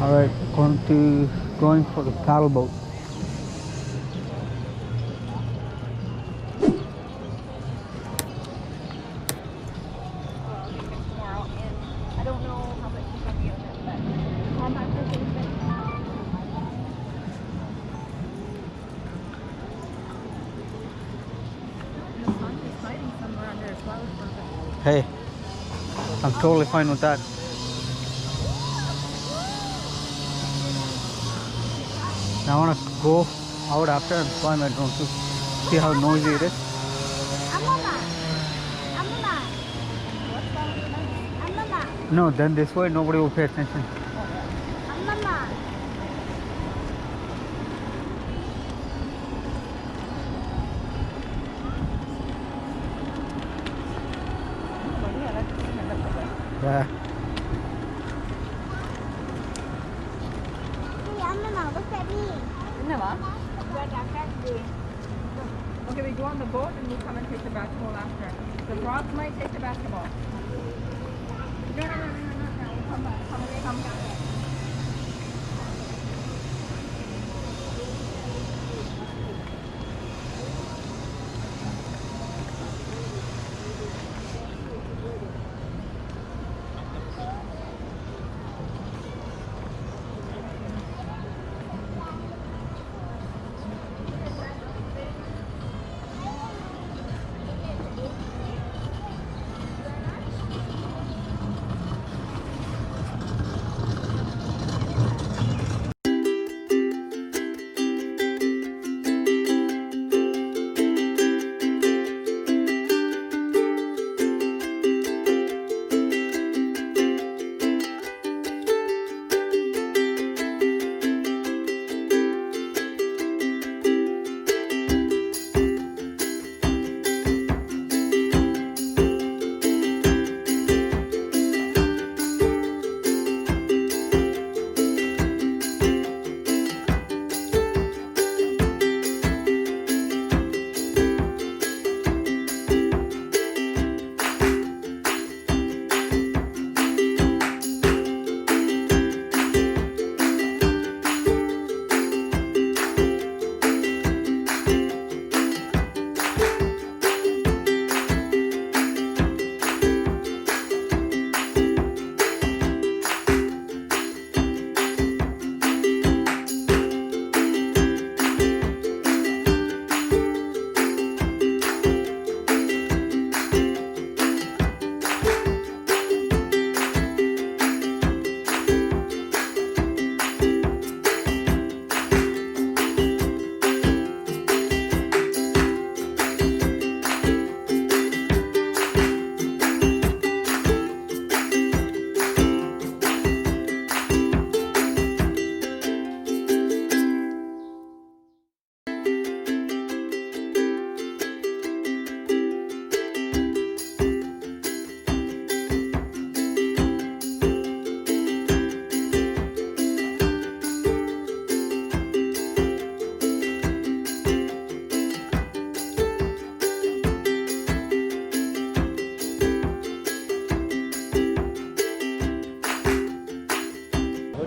All right, going for the paddle boat. Tomorrow, and I don't know how much she's gonna be on it, but I'm not sure she's been. The sun is hiding somewhere under a cloud. Hey, I'm totally fine with that. I want to go out after and fly my drone to see how noisy it is. No, then this way nobody will pay attention. Yeah. Okay, we go on the boat and we come and take the basketball after. The frogs might take the basketball. No. Come back. Come back.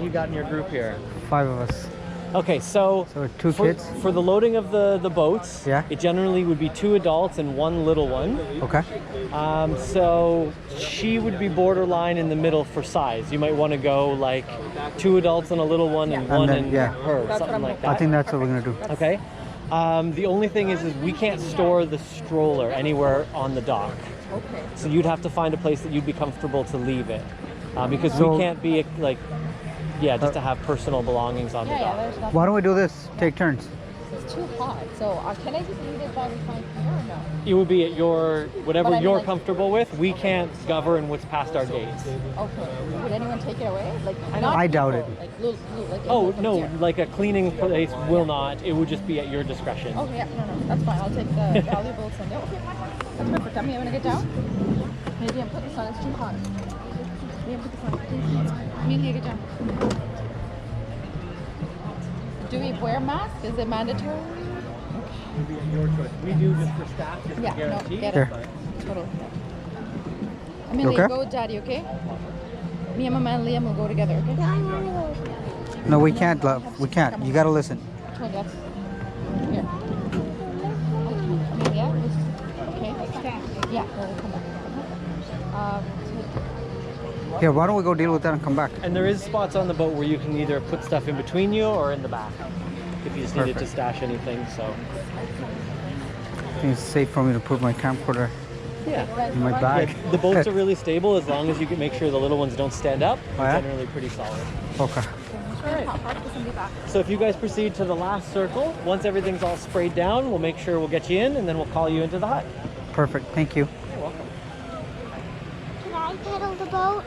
You got in your group here? 5 of us. Okay, so 2 kids. For the loading of the boats, Yeah. it generally would be 2 adults and 1 little one. Okay. So she would be borderline in the middle for size. You might want to go like 2 adults and a little one and one then, and yeah. her, something like that. I think that's what we're gonna do. Okay. The only thing is we can't store the stroller anywhere on the dock. Okay. So you'd have to find a place that you'd be comfortable to leave it, because we can't be like. Yeah, just to have personal belongings on the dock. There's nothing. Why don't we do this? Take turns. It's too hot. So can I just leave it while we find here or no? It would be at your, whatever But I mean, you're like- comfortable with. We can't govern what's past our gates. Okay. Would anyone take it away? Like I doubt it. Like, like Oh, anyone no, comes here? like a cleaning place will not. It would just be at your discretion. Okay, yeah, no, that's fine. I'll take the valuables and okay, that's perfect. Tell me, I'm gonna get down. Maybe I'm put this on. It's too hot. Maybe I'm put this on. Me and you get down. Do we wear masks? Is it mandatory? It would be at your choice. We do just for staff, just Yeah, to guarantee. no, get Here. it. Totally. I'm gonna Okay? go, Daddy. Okay? Me and Mama and Liam will go together, okay? No, we can't, love. We can't. You gotta listen. I told you. Here. Okay, yeah. Okay. Yeah, we'll come back. Here, why don't we go deal with that and come back? And there is spots on the boat where you can either put stuff in between you or in the back if you just needed to stash anything. So I think it's safe for me to put my camcorder yeah. in my bag. Yeah, the boats are really stable as long as you can make sure the little ones don't stand up. Oh, yeah? They're generally pretty solid. Okay. So if you guys proceed to the last circle, once everything's all sprayed down, we'll make sure we'll get you in and then we'll call you into the hut. Perfect. Thank you. You're welcome. Can I pedal the boat?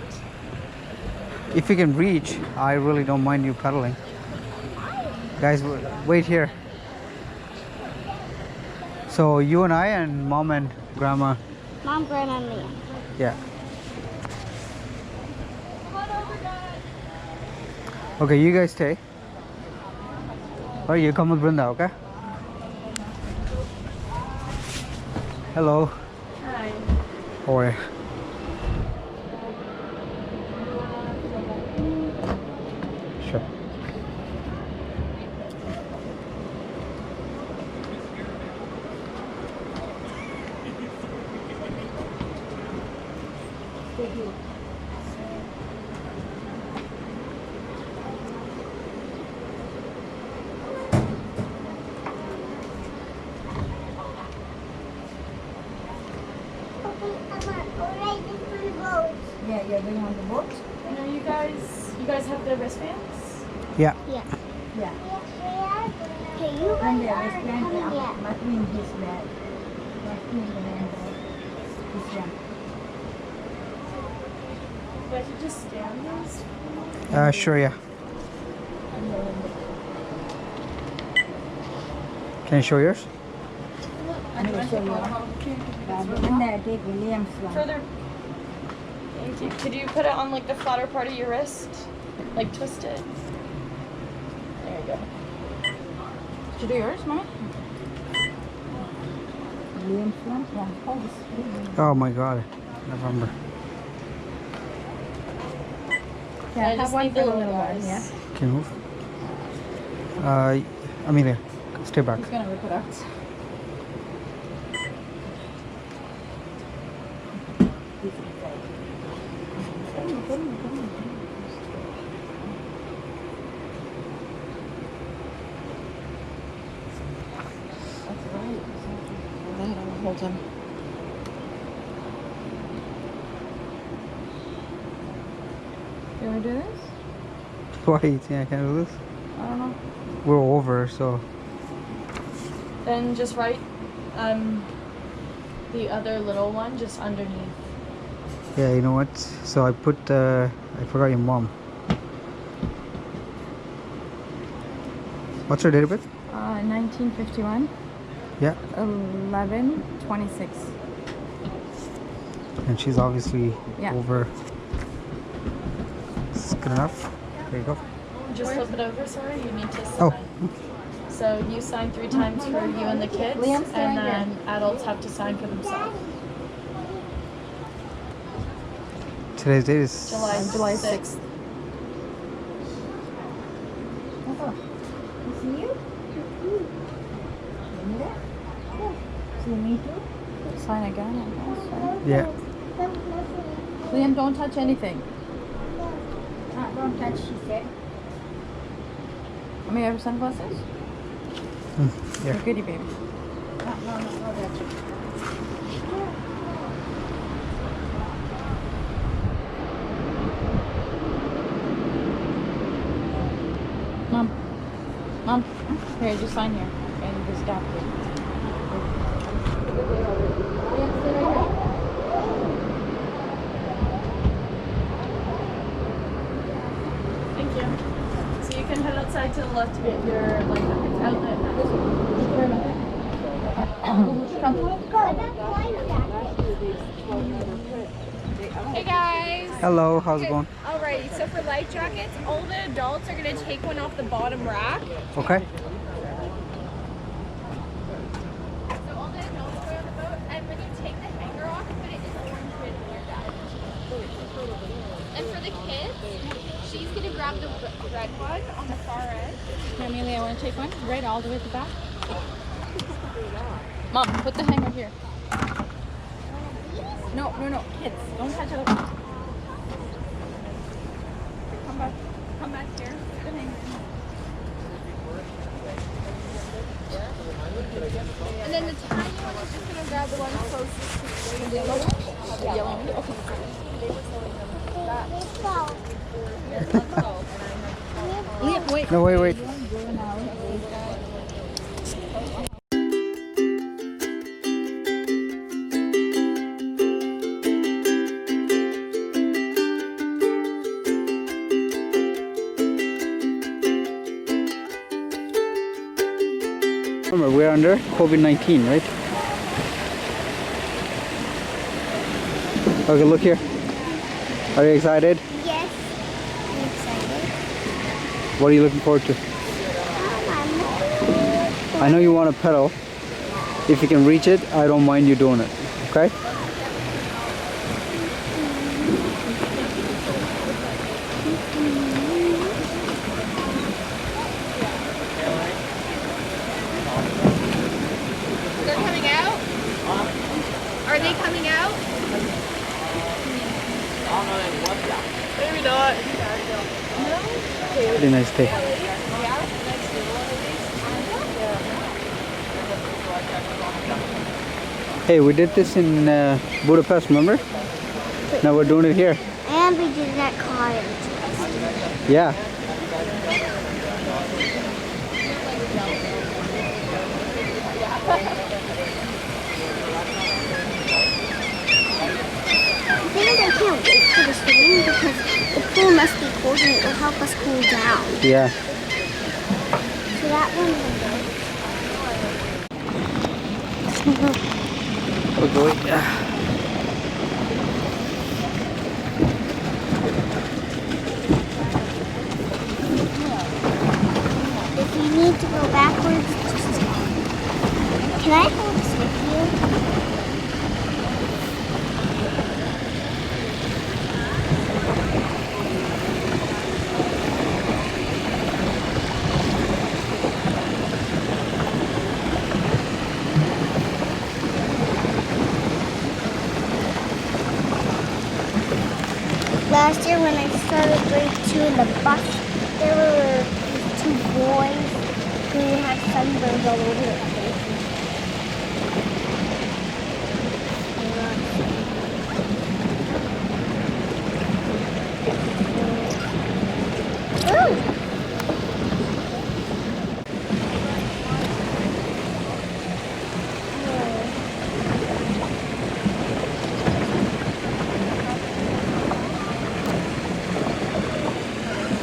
If you can reach, I really don't mind you pedaling. Guys, wait here. So you and I and Mom and Grandma. Mom, Grandma, and me. Yeah. Okay, you guys stay. Or you come with Brenda, okay? Hello. Hi. How are you? Sure. Yeah, you're going on the boat? And are you guys have the wristbands? Yeah. Yeah. Yeah. Okay, you And the guys wristband aren't coming yet. must be in his bag. Must be in the handbag. This one. Do I should just stand these? Sure, yeah. Can I show yours? I'm going to show you. And I take William's one. Further. Thank you. Could you put it on like the flatter part of your wrist? Like twist it. There you go. Did you do yours, Mommy? William's one? Yeah. Hold this. Oh my God. November. Yeah, I have just one need for the the little little one, guys. yeah. Can you move? Amelia, stay back. He's gonna rip it out. Hold him. You wanna do this? Why you think I can do this? I don't know. We're over, so Then just write the other little one just underneath. yeah. You know what? So I put I forgot your mom. What's her date of birth? 1951, Yeah, 11/26. and she's obviously Yeah. over. It's good enough. There you go. Just flip it over, sorry. You need to sign. Oh, So you sign 3 times for you and the kids, Liam, stay and right there. then adults have to sign for themselves. today's date is July 6th. Oh, you see you? Linda? See me too? Sign again, I guess. Right? Yeah. Liam, don't touch anything. Don't touch, she said. Let me have your sunglasses. Yeah. Goody baby. No, that's it. Mom, here, just sign here. And just stop here. Thank you. So you can head outside to the left to get your like outlet. Hey guys! Hello, how's it going? Alrighty, so for life jackets, all the adults are gonna take one off the bottom rack. Okay. So all the adults go on the boat, and when you take the hanger off, put it in orange with your dad. And for the kids, grab the red one on the far end. Here, Amelia, I want to take one. Right all the way to the back. Mom, put the hanger here. No, kids, don't touch it. Come back here. Put the hanger in. And then the tiny one is just gonna grab the one closest to the yellow one. The yellow one? Okay. Liam, wait. No, wait. Remember, we're under COVID-19, right? Okay, look here. Are you excited? Yes. I'm excited. What are you looking forward to? I know you want to pedal. If you can reach it, I don't mind you doing it. Okay? They're coming out? Are they coming out? Maybe not. Pretty nice day. Hey, we did this in Budapest, remember? Now we're doing it here. And we did that cottage. Yeah. I think I can't wait for the swimming because the pool must be cold and it will help us cool down. Yeah. So that one will go. Oh boy. If you need to go backwards, just tell me. Can I hold this with you? Last year when I started grade 2 in the bus, there were these 2 boys who had sunburns all over their faces. Ooh!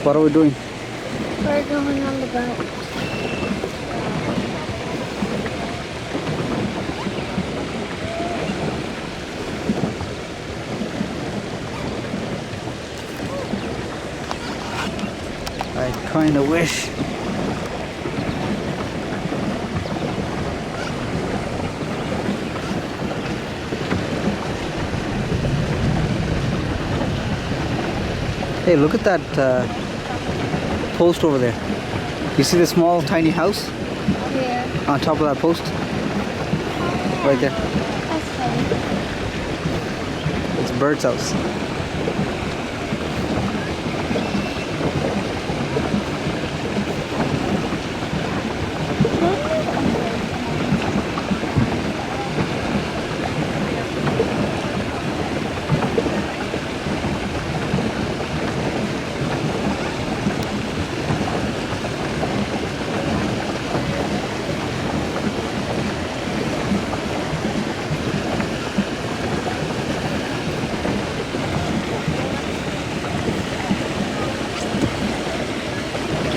What are we doing? We're going on the boat. I kind of wish. Hey, look at that post over there. You see the small tiny house? Yeah. On top of that post? Right there. That's funny. It's a bird's house.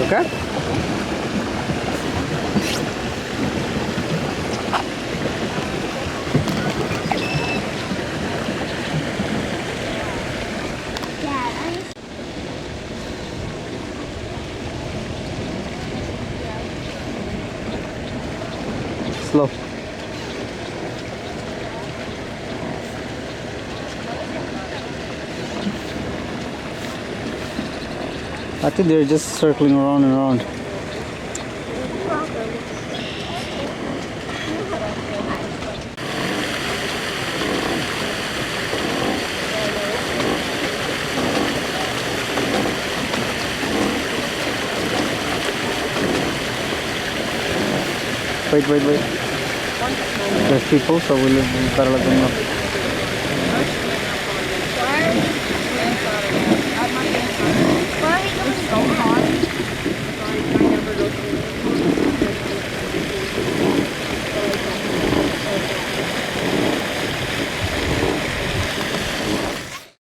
Okay? Slow. I think they're just circling around and around. Wait. There's people, so we'll better let them know.